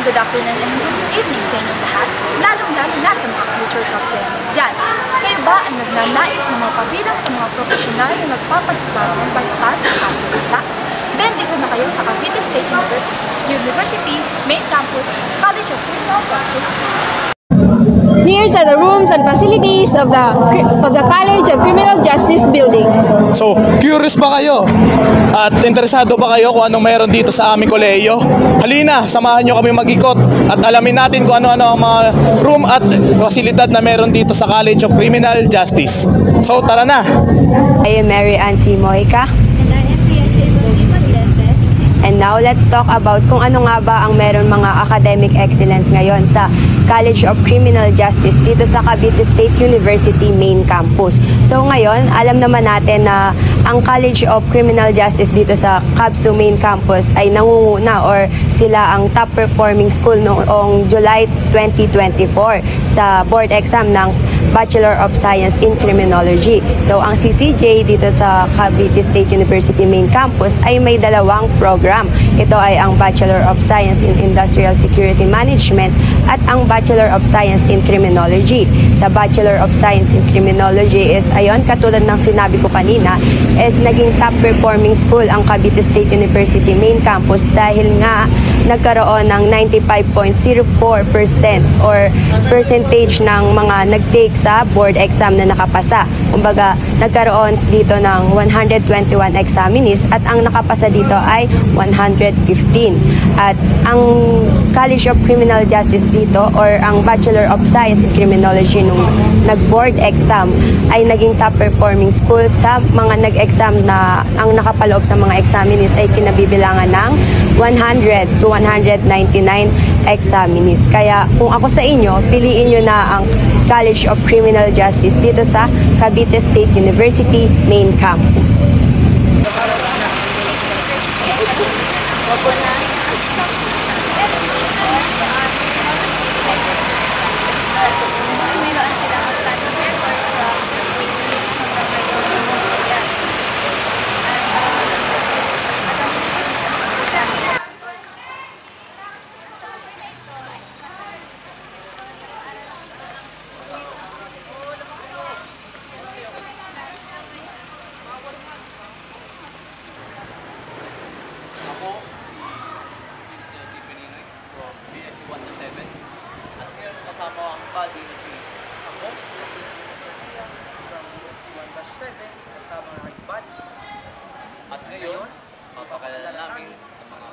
good afternoon and good evening sa inyong lahat, lalong-lalo na sa mga future top sellers dyan. Kayo ba ang nagnanais na mapabilang sa mga profesional na nagpapagpapag ng balita sa ating bansa? Then dito na kayo sa Cavite State University Main Campus, College of Criminal Justice. Here's are the rooms and facilities of the College of Criminal Justice building. So, curious ba kayo? At interesado ba kayo kung anong mayroon dito sa aming kolehiyo? Halina, samahan nyo kami mag-ikot at alamin natin kung ano-ano ang mga room at fasilidad na mayroon dito sa College of Criminal Justice. So, tara na! I am Mary Ann C. Mojica. And now, let's talk about kung ano nga ba ang meron mga academic excellence ngayon sa College of Criminal Justice dito sa Cavite State University Main Campus. So ngayon, alam naman natin na ang College of Criminal Justice dito sa CABSU Main Campus ay nangunguna or sila ang top performing school noong July 2024 sa board exam ng Bachelor of Science in Criminology. So ang CCJ dito sa Cavite State University Main Campus ay may dalawang program. Ito ay ang Bachelor of Science in Industrial Security Management at ang Bachelor of Science in Criminology. Sa Bachelor of Science in Criminology is, ayon, katulad ng sinabi ko kanina, is naging top performing school ang Cavite State University Main Campus dahil nga nagkaroon ng 95.04% or percentage ng mga nag-take sa board exam na nakapasa. Kumbaga, nagkaroon dito ng 121 examinees at ang nakapasa dito ay 115. At ang College of Criminal Justice dito or ang Bachelor of Science in Criminology nung nag-board exam ay naging top performing school sa mga nag-exam na ang nakapaloob sa mga examinees ay kinabibilangan ng 100 to 199 examinees. Kaya kung ako sa inyo, piliin nyo na ang College of Criminal Justice dito sa Cavite State University Main Campus. Mayroon sila